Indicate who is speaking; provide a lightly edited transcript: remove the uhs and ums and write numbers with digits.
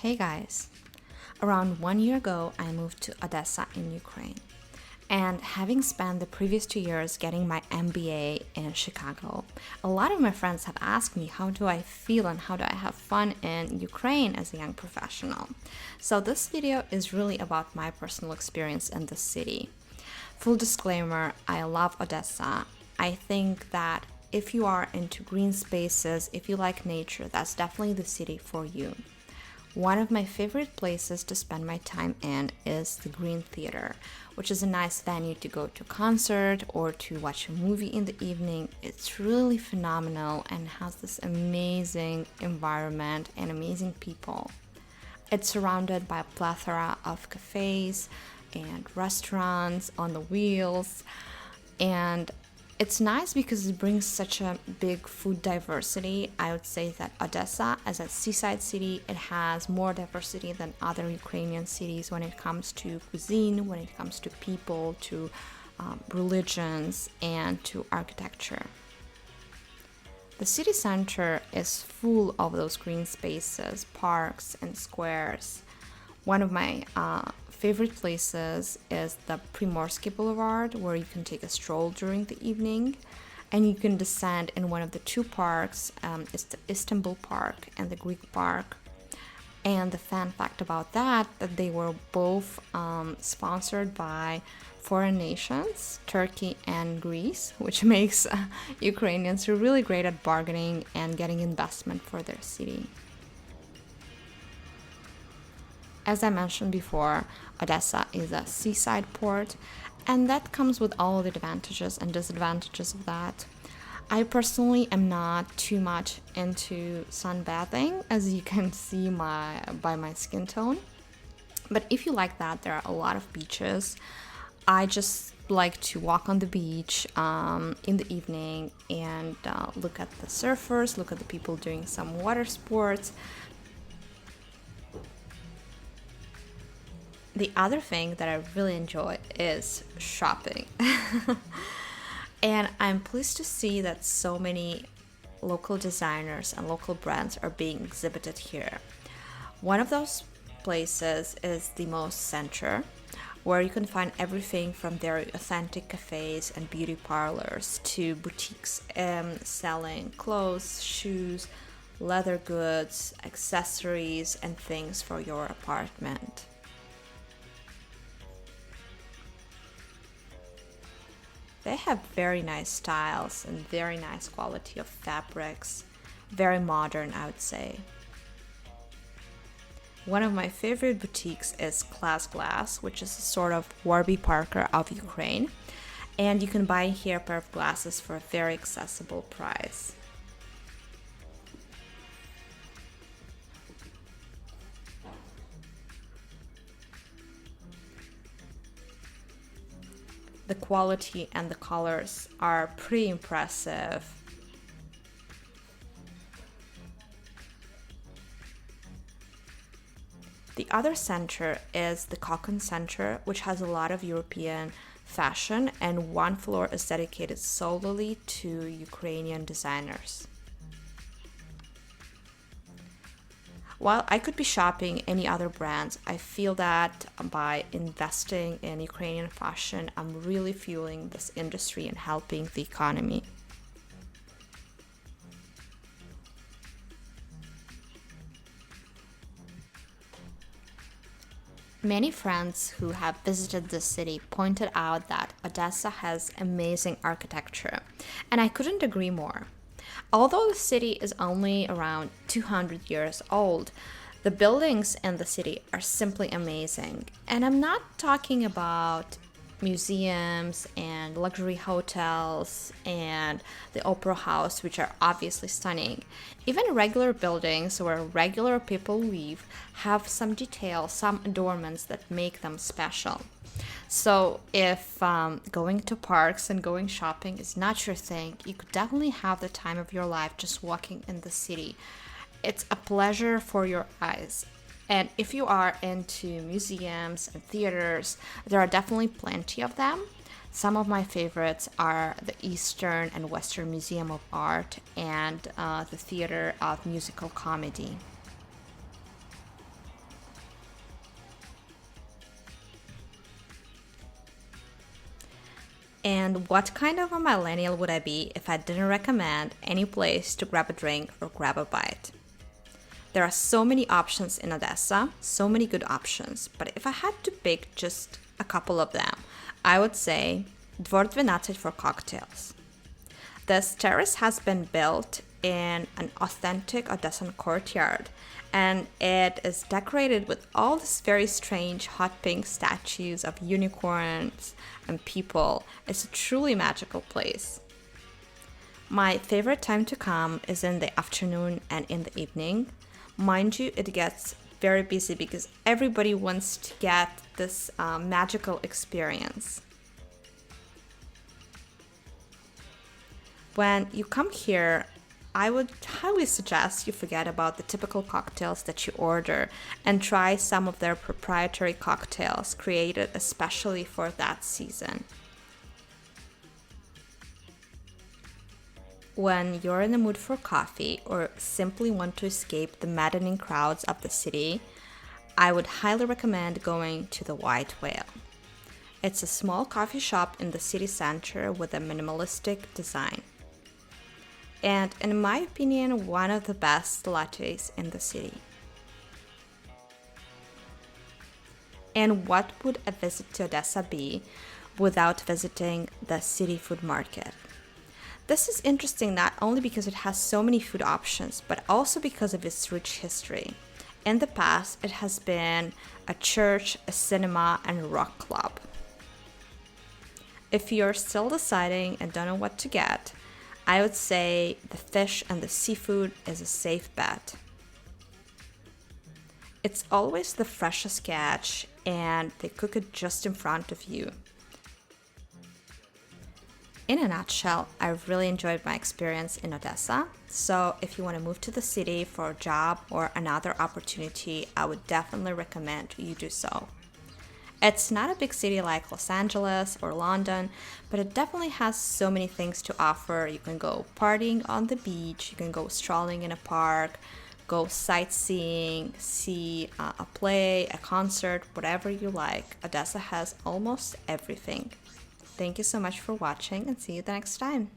Speaker 1: Hey guys! Around 1 year ago, I moved to Odessa in Ukraine. And having spent the previous 2 years getting my MBA in Chicago, a lot of my friends have asked me how do I feel and how do I have fun in Ukraine as a young professional. So this video is really about my personal experience in the city. Full disclaimer, I love Odessa. I think that if you are into green spaces, if you like nature, that's definitely the city for you. One of my favorite places to spend my time in is the Green Theater, which is a nice venue to go to a concert or to watch a movie in the evening. It's really phenomenal and has this amazing environment and amazing people. It's surrounded by a plethora of cafes and restaurants on the wheels, and it's nice because it brings such a big food diversity. I would say that Odessa, as a seaside city, it has more diversity than other Ukrainian cities when it comes to cuisine, when it comes to people, to religions, and to architecture. The city center is full of those green spaces, parks, and squares. One of my favorite places is the Primorsky Boulevard, where you can take a stroll during the evening, and you can descend in one of the two parks. It's the Istanbul Park and the Greek Park. And the fun fact about that they were both sponsored by foreign nations, Turkey and Greece, which makes Ukrainians really great at bargaining and getting investment for their city. As I mentioned before, Odessa is a seaside port, and that comes with all the advantages and disadvantages of that. I personally am not too much into sunbathing, as you can see by my skin tone. But if you like that, there are a lot of beaches. I just like to walk on the beach in the evening and look at the surfers, look at the people doing some water sports. The other thing that I really enjoy is shopping. And I'm pleased to see that so many local designers and local brands are being exhibited here. One of those places is the Most Center, where you can find everything from very authentic cafes and beauty parlors to boutiques selling clothes, shoes, leather goods, accessories, and things for your apartment. They have very nice styles and very nice quality of fabrics. Very modern, I would say. One of my favorite boutiques is Class Glass, which is a sort of Warby Parker of Ukraine. And you can buy here a pair of glasses for a very accessible price. The quality and the colors are pretty impressive. The other center is the Cotton Center, which has a lot of European fashion, and one floor is dedicated solely to Ukrainian designers. While I could be shopping any other brands, I feel that by investing in Ukrainian fashion, I'm really fueling this industry and helping the economy. Many friends who have visited the city pointed out that Odessa has amazing architecture, and I couldn't agree more. Although the city is only around 200 years old, the buildings in the city are simply amazing. And I'm not talking about museums and luxury hotels and the opera house, which are obviously stunning. Even regular buildings where regular people live have some details, some adornments that make them special. So if going to parks and going shopping is not your thing, you could definitely have the time of your life just walking in the city. It's a pleasure for your eyes. And if you are into museums and theaters, there are definitely plenty of them. Some of my favorites are the Eastern and Western Museum of Art and the Theater of Musical Comedy. And what kind of a millennial would I be if I didn't recommend any place to grab a drink or grab a bite? There are so many options in Odessa, so many good options, but if I had to pick just a couple of them, I would say Dvor 12 for cocktails. This terrace has been built in an authentic Odessan courtyard, and it is decorated with all these very strange hot pink statues of unicorns and people. It's a truly magical place. My favorite time to come is in the afternoon and in the evening. Mind you, it gets very busy because everybody wants to get this magical experience. When you come here, I would highly suggest you forget about the typical cocktails that you order and try some of their proprietary cocktails created especially for that season. When you're in the mood for coffee or simply want to escape the maddening crowds of the city, I would highly recommend going to the White Whale. It's a small coffee shop in the city center with a minimalistic design. And in my opinion, one of the best lattes in the city. And what would a visit to Odessa be without visiting the city food market? This is interesting not only because it has so many food options, but also because of its rich history. In the past, it has been a church, a cinema, and a rock club. If you're still deciding and don't know what to get, I would say the fish and the seafood is a safe bet. It's always the freshest catch, and they cook it just in front of you. In a nutshell, I really enjoyed my experience in Odessa, so if you want to move to the city for a job or another opportunity, I would definitely recommend you do so. It's not a big city like Los Angeles or London, but it definitely has so many things to offer. You can go partying on the beach, you can go strolling in a park, go sightseeing, see a play, a concert, whatever you like. Odessa has almost everything. Thank you so much for watching and see you the next time.